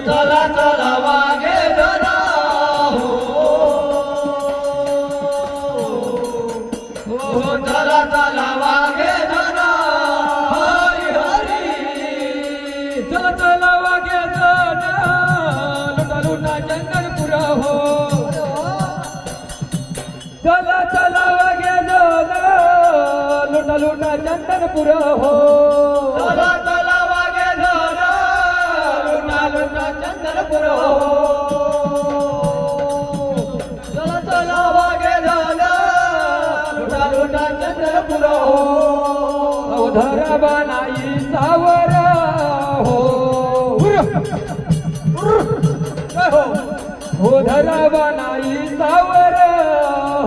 चला चला वागे धरा हो चला चला वागे धरा हरी हरी चला चला वागे धरा लुटा लुटा चंदनपुर हो चला चला वागे धरा लुटा लुटा चंदनपुर हो चला चला वागे धरा लुटा लुटा चंदनपुर हो चला चला वागे धरा लुटा लुटा चंदनपुर हो धरा बनाई सावर हो हो धरा बनाई सावर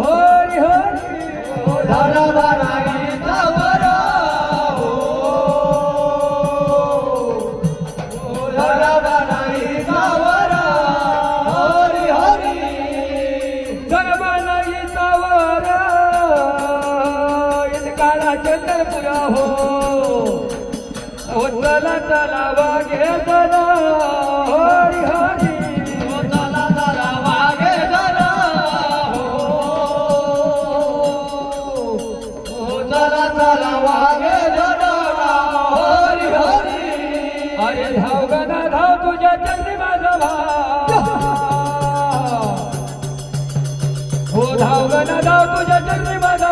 हरी हरी धरा बनाई सावर हो धरा बनाई सावर हरी हरी धरा बनाई सावर काळा चंदनपुर हो चला चला वागे चला हरी हरी चला चला वागे धरा हो चला चला वागे धरा हरी हरी अरे धाव गणा धाव तुझ्या चंद्री माझा हो धाव गणा धाव तुझ्या चंद्री माझा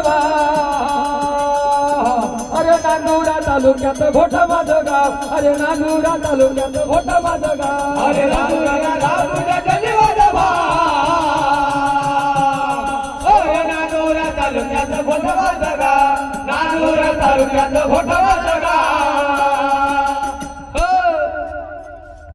अरे नांदुरा तालुक्यात मोठा माझं गाव अरे नांदुरा तालुक्यात मोठा माझं गाव अरे नांदुरा गाव तुझ्या चंद्री माझा नांदुरा तालुक्यात मोठा माझा गाव नांदुरा तालुक्यात मोठा माझा